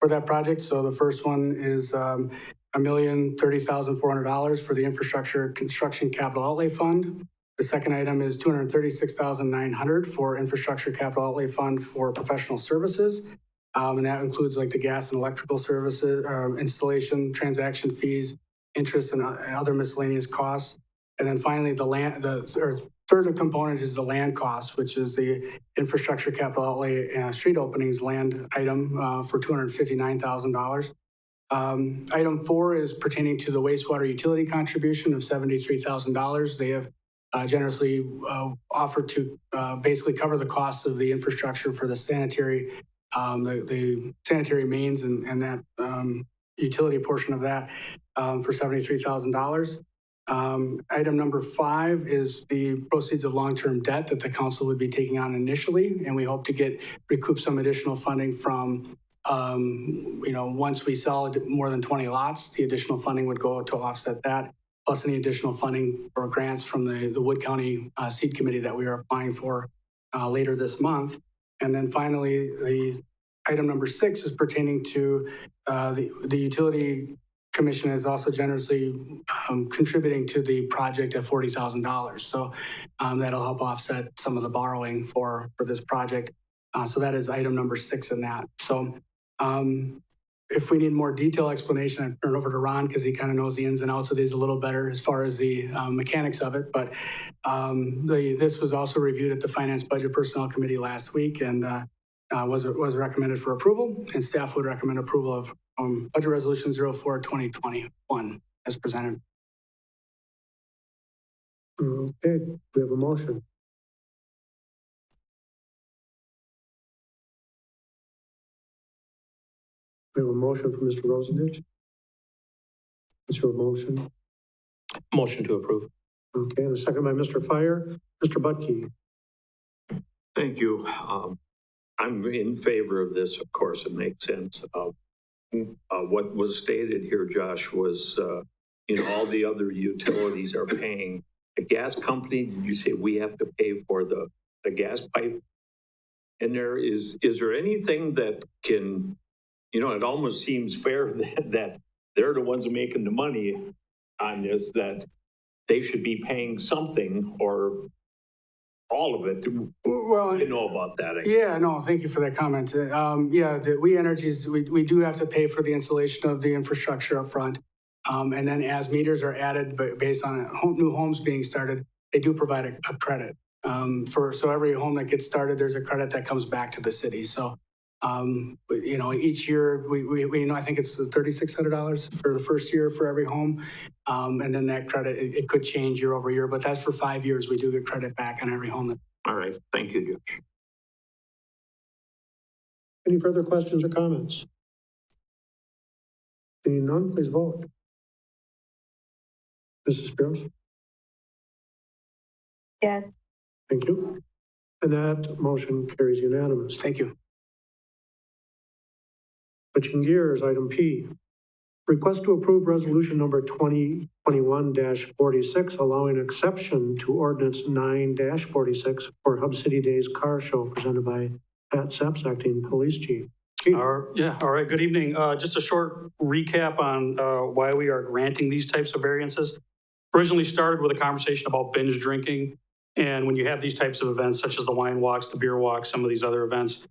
for that project. So the first one is $1,030,400 for the Infrastructure Construction Capital Outlay Fund. The second item is $236,900 for Infrastructure Capital Outlay Fund for professional services. And that includes like the gas and electrical services, installation, transaction fees, interest, and other miscellaneous costs. And then finally, the third component is the land cost, which is the Infrastructure Capital Outlay street openings land item for $259,000. Item 4 is pertaining to the wastewater utility contribution of $73,000. They have generously offered to basically cover the costs of the infrastructure for the sanitary, the sanitary mains and that utility portion of that for $73,000. Item number 5 is the proceeds of long-term debt that the council would be taking on initially, and we hope to recoup some additional funding from, once we sell more than 20 lots, the additional funding would go to offset that, plus any additional funding for grants from the Wood County Seed Committee that we are applying for later this month. And then finally, the item number 6 is pertaining to the utility commission is also generously contributing to the project at $40,000. So that'll help offset some of the borrowing for this project. So that is item number 6 in that. So if we need more detailed explanation, I turn it over to Ron because he kind of knows the ins and outs of these a little better as far as the mechanics of it. But this was also reviewed at the Finance Budget Personnel Committee last week and was recommended for approval, and staff would recommend approval of Budget Resolution 04-2021 as presented. Okay, we have a motion. We have a motion from Mr. Rosendich. Is there a motion? Motion to approve. Okay, and a second by Mr. Fire. Mr. Butke. Thank you. I'm in favor of this, of course, it makes sense. What was stated here, Josh, was, all the other utilities are paying. The gas company, did you say we have to pay for the gas pipe? And is there anything that can, it almost seems fair that they're the ones making the money on this, that they should be paying something or all of it. Well, I know about that. Yeah, no, thank you for that comment. We Energies, we do have to pay for the installation of the infrastructure up front. And then as meters are added, but based on new homes being started, they do provide a credit. So every home that gets started, there's a credit that comes back to the city. So, each year we I think it's $3,600 for the first year for every home. And then that credit, it could change year over year, but that's for 5 years. We do get credit back on every home. All right. Thank you, Josh. Any further questions or comments? Seeing none, please vote. Mrs. Spears? Yes. Thank you. And that motion carries unanimous. Thank you. Switching gears, item P. Request to approve resolution number 2021-46, allowing exception to ordinance 9-46 for Hub City Days car show, presented by Pat Seps, acting police chief. Chief. All right, good evening. Just a short recap on why we are granting these types of variances. Originally started with a conversation about binge drinking. And when you have these types of events, such as the wine walks, the beer walks, some of these other events,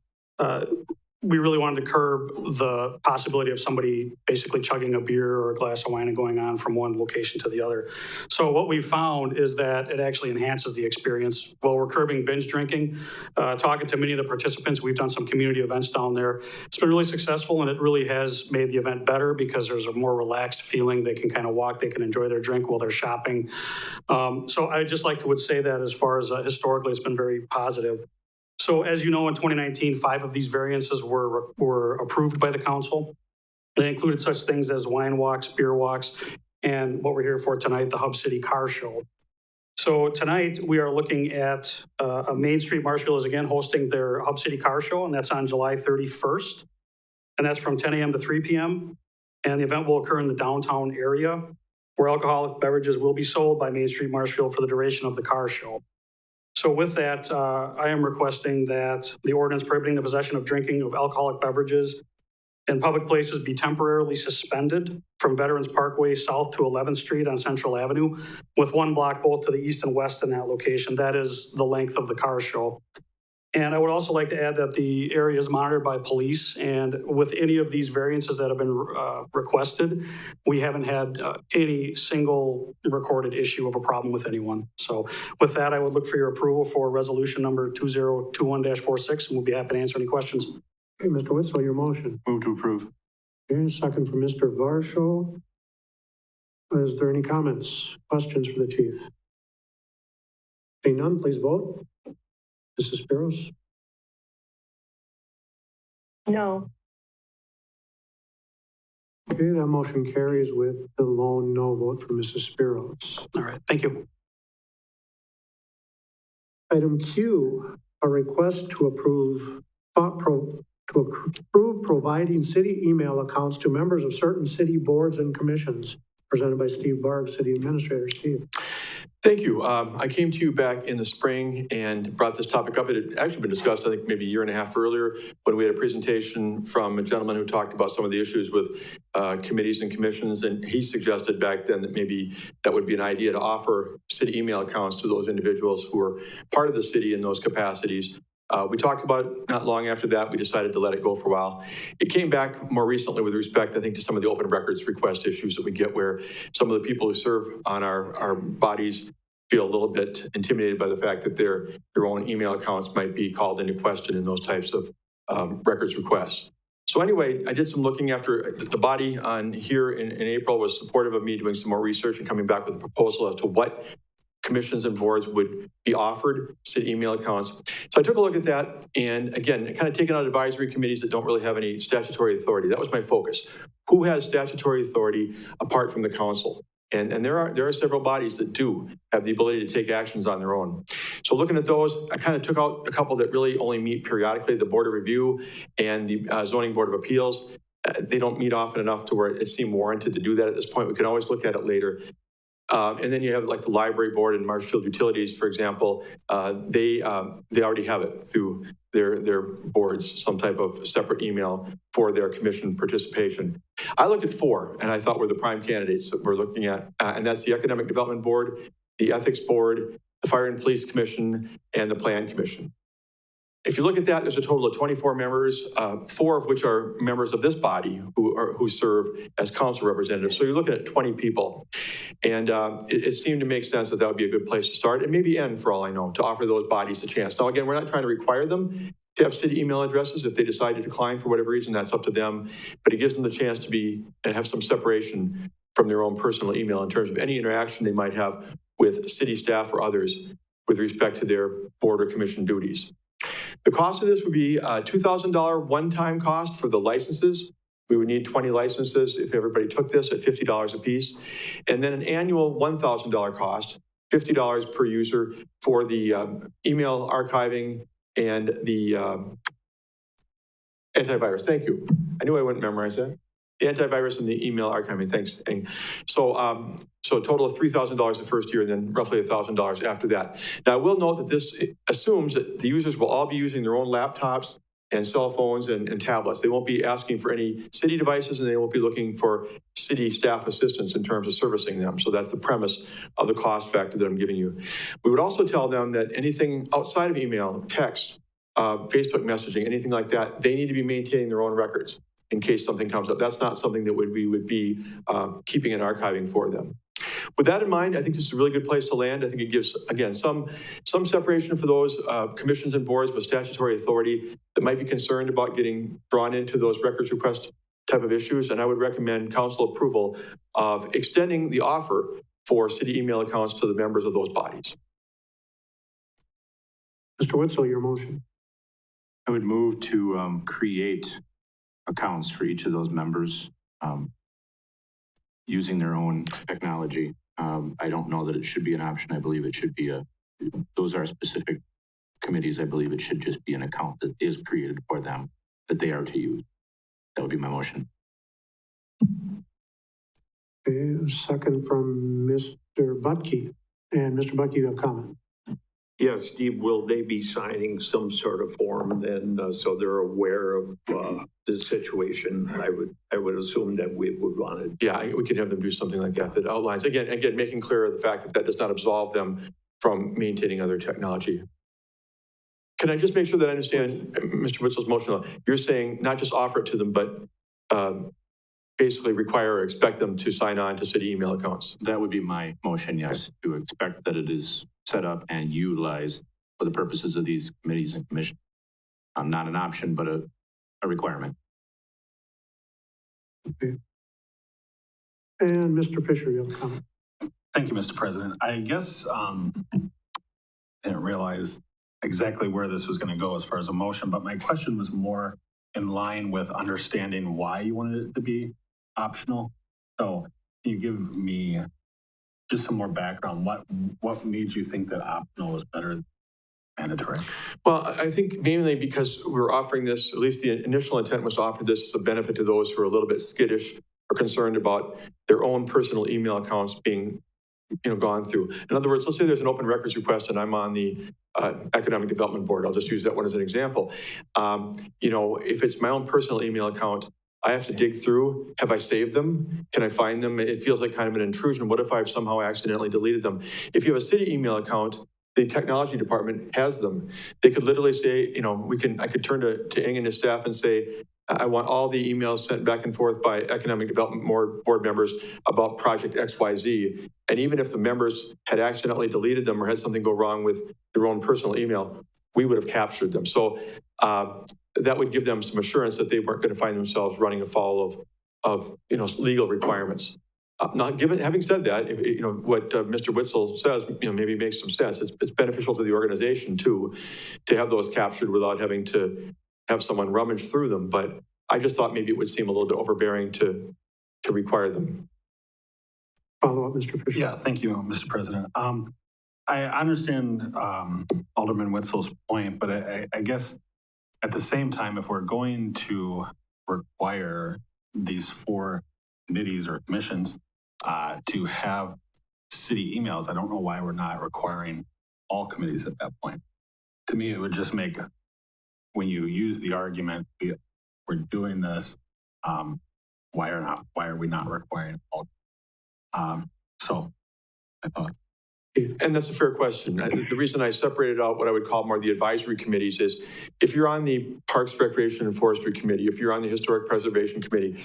we really wanted to curb the possibility of somebody basically chugging a beer or a glass of wine and going on from one location to the other. So what we found is that it actually enhances the experience. While we're curbing binge drinking, talking to many of the participants, we've done some community events down there. It's been really successful, and it really has made the event better because there's a more relaxed feeling. They can kind of walk, they can enjoy their drink while they're shopping. So I just like to would say that as far as historically, it's been very positive. So as you know, in 2019, 5 of these variances were approved by the council. They included such things as wine walks, beer walks, and what we're here for tonight, the Hub City Car Show. So tonight, we are looking at Main Street Marshfield is again hosting their Hub City Car Show, and that's on July 31st. And that's from 10 a.m. to 3 p.m. And the event will occur in the downtown area, where alcoholic beverages will be sold by Main Street Marshfield for the duration of the car show. So with that, I am requesting that the ordinance prohibiting the possession of drinking of alcoholic beverages in public places be temporarily suspended from Veterans Parkway south to 11th Street on Central Avenue, with 1 block both to the east and west in that location. That is the length of the car show. And I would also like to add that the area is monitored by police, and with any of these variances that have been requested, we haven't had any single recorded issue of a problem with anyone. So with that, I would look for your approval for resolution number 2021-46, and we'll be happy to answer any questions. Okay, Mr. Witzel, your motion. Move to approve. Okay, second from Mr. Varsho. Is there any comments, questions for the chief? Seeing none, please vote. Mrs. Spiros? No. Okay, that motion carries with the lone no vote for Mrs. Spiros. All right, thank you. Item Q, a request to approve providing city email accounts to members of certain city boards and commissions, presented by Steve Barg, City Administrator. Steve. Thank you. I came to you back in the spring and brought this topic up. It had actually been discussed, I think, maybe a year and a half earlier when we had a presentation from a gentleman who talked about some of the issues with committees and commissions. And he suggested back then that maybe that would be an idea to offer city email accounts to those individuals who are part of the city in those capacities. We talked about it not long after that. We decided to let it go for a while. It came back more recently with respect, I think, to some of the open records request issues that we get, where some of the people who serve on our bodies feel a little bit intimidated by the fact that their own email accounts might be called into question in those types of records requests. So anyway, I did some looking after the body on here in April was supportive of me doing some more research and coming back with a proposal as to what commissions and boards would be offered city email accounts. So I took a look at that, and again, kind of taking out advisory committees that don't really have any statutory authority. That was my focus. Who has statutory authority apart from the council? And there are several bodies that do have the ability to take actions on their own. So looking at those, I kind of took out a couple that really only meet periodically, the Board of Review and the Zoning Board of Appeals. They don't meet often enough to where it seemed warranted to do that at this point. We can always look at it later. And then you have like the Library Board and Marshfield Utilities, for example. They already have it through their boards, some type of separate email for their commission participation. I looked at 4, and I thought were the prime candidates that we're looking at, and that's the Economic Development Board, the Ethics Board, the Fire and Police Commission, and the Plan Commission. If you look at that, there's a total of 24 members, 4 of which are members of this body who serve as council representatives. So you're looking at 20 people. And it seemed to make sense that would be a good place to start, and maybe end, for all I know, to offer those bodies a chance. Now, again, we're not trying to require them to have city email addresses. If they decide to decline for whatever reason, that's up to them. But it gives them the chance to have some separation from their own personal email in terms of any interaction they might have with city staff or others with respect to their board or commission duties. The cost of this would be a $2,000 one-time cost for the licenses. We would need 20 licenses if everybody took this at $50 a piece. And then an annual $1,000 cost, $50 per user for the email archiving and the antivirus. Thank you. I knew I wouldn't memorize that. The antivirus and the email archiving, thanks. So a total of $3,000 the first year and then roughly $1,000 after that. Now, I will note that this assumes that the users will all be using their own laptops and cell phones and tablets. They won't be asking for any city devices, and they won't be looking for city staff assistance in terms of servicing them. So that's the premise of the cost factor that I'm giving you. We would also tell them that anything outside of email, text, Facebook messaging, anything like that, they need to be maintaining their own records in case something comes up. That's not something that we would be keeping and archiving for them. With that in mind, I think this is a really good place to land. I think it gives, again, some separation for those commissions and boards with statutory authority that might be concerned about getting drawn into those records request type of issues. And I would recommend council approval of extending the offer for city email accounts to the members of those bodies. Mr. Witzel, your motion. I would move to create accounts for each of those members using their own technology. I don't know that it should be an option. I believe it should be those are specific committees. I believe it should just be an account that is created for them that they are to use. That would be my motion. Okay, second from Mr. Butke. And Mr. Butke, you have a comment. Yes, Steve, will they be signing some sort of form then, so they're aware of the situation? I would assume that we would want to. Yeah, we could have them do something like that outlines, again, making clear the fact that that does not absolve them from maintaining other technology. Can I just make sure that I understand Mr. Witzel's motion? You're saying not just offer it to them, but basically require or expect them to sign on to city email accounts? That would be my motion, yes, to expect that it is set up and utilized for the purposes of these committees and commissions. Not an option, but a requirement. Okay. And Mr. Fisher, you have a comment. Thank you, Mr. President. I guess I didn't realize exactly where this was going to go as far as a motion, but my question was more in line with understanding why you wanted it to be optional. So can you give me just some more background? What made you think that optional was better than mandatory? Well, I think mainly because we're offering this, at least the initial intent was to offer this as a benefit to those who are a little bit skittish or concerned about their own personal email accounts being gone through. In other words, let's say there's an open records request and I'm on the Economic Development Board. I'll just use that one as an example. If it's my own personal email account, I have to dig through. Have I saved them? Can I find them? It feels like kind of an intrusion. What if I've somehow accidentally deleted them? If you have a city email account, the technology department has them. They could literally say, I could turn to Ing and his staff and say, I want all the emails sent back and forth by Economic Development Board members about Project XYZ. And even if the members had accidentally deleted them or had something go wrong with their own personal email, we would have captured them. So that would give them some assurance that they weren't going to find themselves running afoul of legal requirements. Having said that, what Mr. Witzel says, maybe makes some sense. It's beneficial to the organization too, to have those captured without having to have someone rummage through them. But I just thought maybe it would seem a little bit overbearing to require them. Follow up, Mr. Fisher. Yeah, thank you, Mr. President. I understand Alderman Witzel's point, but I guess at the same time, if we're going to require these 4 committees or commissions to have city emails, I don't know why we're not requiring all committees at that point. To me, it would just make, when you use the argument, we're doing this, why are we not requiring all? So I thought. And that's a fair question. The reason I separated out what I would call more the advisory committees is if you're on the Parks, Recreation, and Forestry Committee, if you're on the Historic Preservation Committee,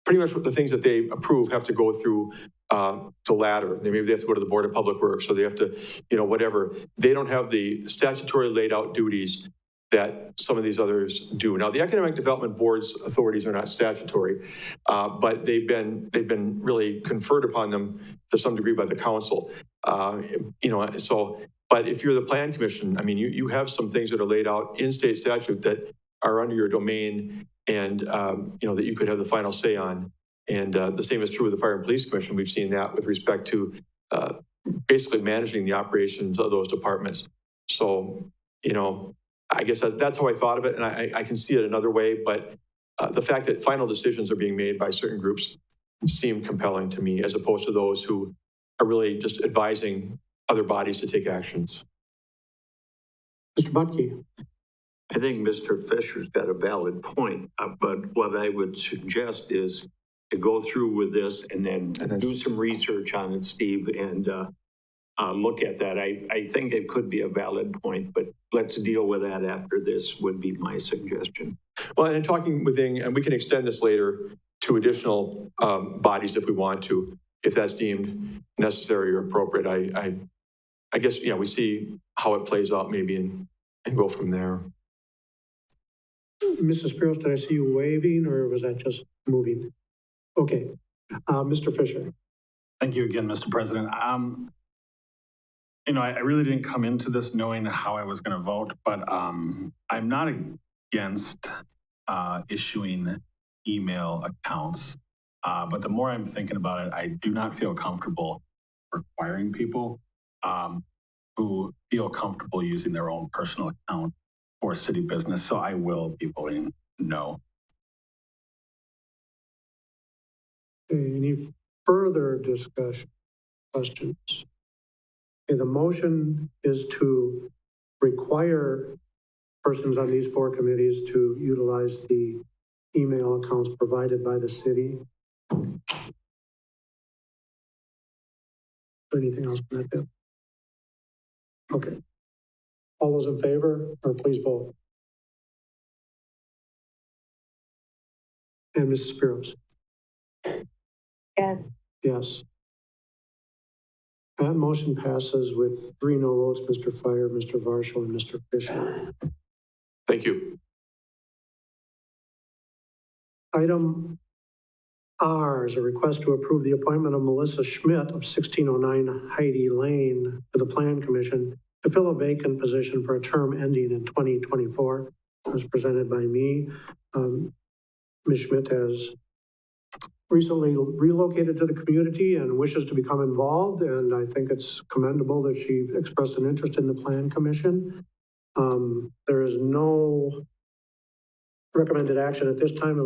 pretty much the things that they approve have to go through the ladder. Maybe they have to go to the Board of Public Works, so they have to, whatever. They don't have the statutory laid out duties that some of these others do. Now, the Economic Development Board's authorities are not statutory, but they've been really conferred upon them to some degree by the council. But if you're the Plan Commission, you have some things that are laid out in state statute that are under your domain and, that you could have the final say on. And the same is true with the Fire and Police Commission. We've seen that with respect to basically managing the operations of those departments. So, I guess that's how I thought of it, and I can see it another way, but the fact that final decisions are being made by certain groups seem compelling to me, as opposed to those who are really just advising other bodies to take actions. Mr. Butke. I think Mr. Fisher's got a valid point, but what I would suggest is to go through with this and then do some research on it, Steve, and look at that. I think it could be a valid point, but let's deal with that after this would be my suggestion. Well, and in talking with Ing, and we can extend this later to additional bodies if we want to, if that's deemed necessary or appropriate. I guess, yeah, we see how it plays out maybe and go from there. Mrs. Spiros, did I see you waving or was that just moving? Okay. Mr. Fisher. Thank you again, Mr. President. I really didn't come into this knowing how I was going to vote, but I'm not against issuing email accounts. But the more I'm thinking about it, I do not feel comfortable requiring people who feel comfortable using their own personal account for city business. So I will be voting no. Any further discussion, questions? Okay, the motion is to require persons on these four committees to utilize the email accounts provided by the city. Anything else on that bit? Okay. All those in favor, or please vote. And Mrs. Spiros? Yes. Yes. That motion passes with 3 no votes, Mr. Fire, Mr. Varsho, and Mr. Fisher. Thank you. Item R is a request to approve the appointment of Melissa Schmidt of 1609 Heidi Lane to the Plan Commission to fill a vacant position for a term ending in 2024, as presented by me. Ms. Schmidt has recently relocated to the community and wishes to become involved, and I think it's commendable that she expressed an interest in the Plan Commission. There is no recommended action at this time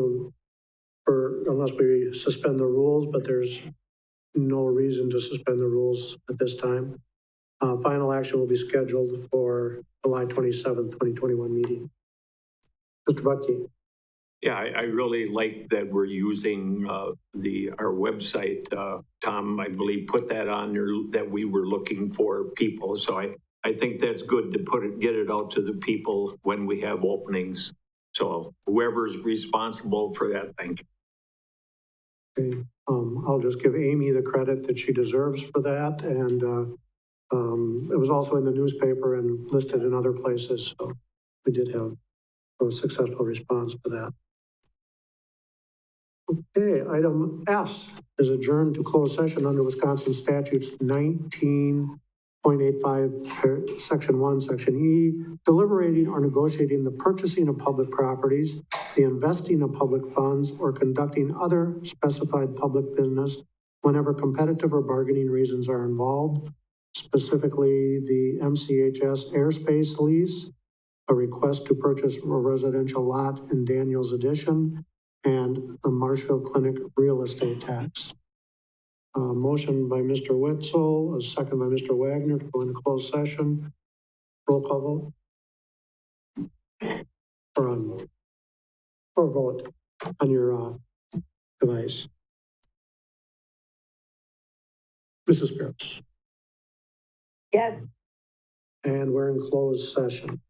unless we suspend the rules, but there's no reason to suspend the rules at this time. Final action will be scheduled for July 27th, 2021 meeting. Mr. Butke. Yeah, I really like that we're using our website. Tom, I believe, put that on there that we were looking for people. So I think that's good to get it out to the people when we have openings. So whoever's responsible for that, thank you. Okay. I'll just give Amy the credit that she deserves for that. And it was also in the newspaper and listed in other places. So we did have a successful response to that. Okay, item S is adjourned to closed session under Wisconsin statutes 19.85, section 1, section E, deliberating or negotiating the purchasing of public properties, the investing of public funds, or conducting other specified public business whenever competitive or bargaining reasons are involved, specifically the MCHS airspace lease, a request to purchase a residential lot in Daniels Addition, and the Marshfield Clinic real estate tax. Motion by Mr. Witzel, a second by Mr. Wagner to go into closed session. Roll call vote. Or vote on your device. Mrs. Spears. Yes. And we're in closed session.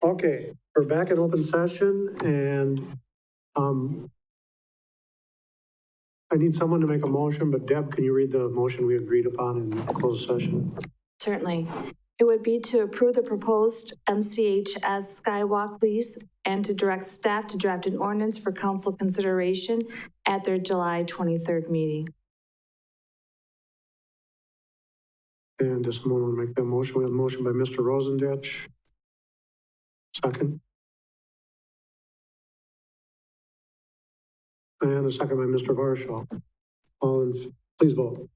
Okay, we're back in open session and, I need someone to make a motion, but Deb, can you read the motion we agreed upon in closed session? Certainly. It would be to approve the proposed MCHS Skywalk lease and to direct staff to draft an ordinance for council consideration at their July 23rd meeting. And does someone want to make that motion? We have a motion by Mr. Rosendich. Second. And a second by Mr. Varshaw. Please vote.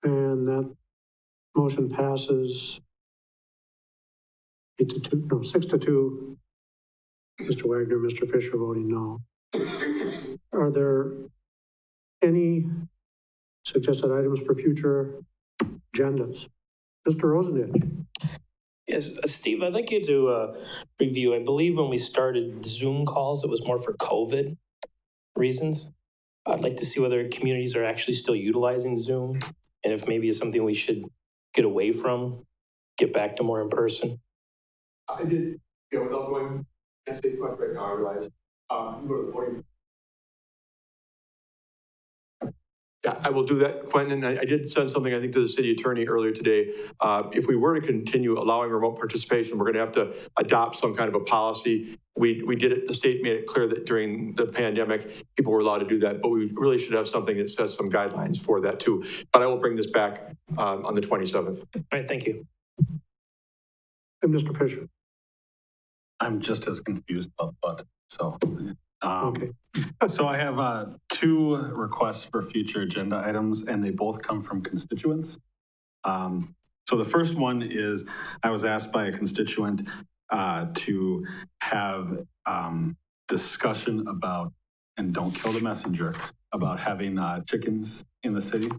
And that motion passes 6-2. Mr. Wagner, Mr. Fisher voting no. Are there any suggested items for future agendas? Mr. Rosendich. Yes, Steve, I'd like you to review, I believe when we started Zoom calls, it was more for COVID reasons. I'd like to see whether communities are actually still utilizing Zoom and if maybe it's something we should get away from, get back to more in person. I did, without going, can't say much right now, I realize. You go to the podium. Yeah, I will do that, Quentin. And I did send something, I think, to the city attorney earlier today. If we were to continue allowing remote participation, we're going to have to adopt some kind of a policy. We did it, the state made it clear that during the pandemic, people were allowed to do that, but we really should have something that sets some guidelines for that too. But I will bring this back on the 27th. All right, thank you. And Mr. Fisher. I'm just as confused about the button, so. Okay. So I have two requests for future agenda items, and they both come from constituents. So the first one is, I was asked by a constituent to have discussion about, and don't kill the messenger, about having chickens in the city.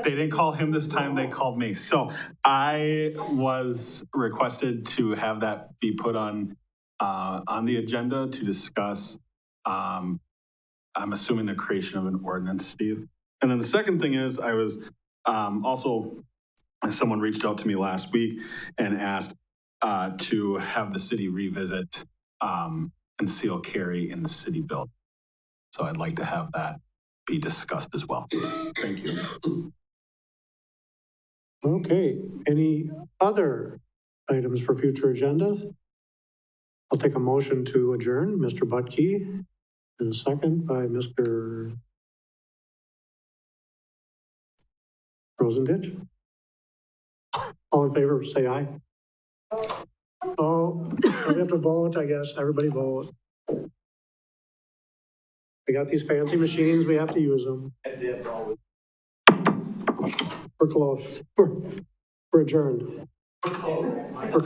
They didn't call him this time, they called me. So I was requested to have that be put on the agenda to discuss, I'm assuming the creation of an ordinance, Steve. And then the second thing is, I was also, someone reached out to me last week and asked to have the city revisit concealed carry in the city building. So I'd like to have that be discussed as well. Thank you. Okay, any other items for future agenda? I'll take a motion to adjourn. Mr. Butke, and a second by Mr. Rosendich. All in favor, say aye. Oh, we have to vote, I guess. Everybody vote. We got these fancy machines, we have to use them. We're closed. We're adjourned. We're closed.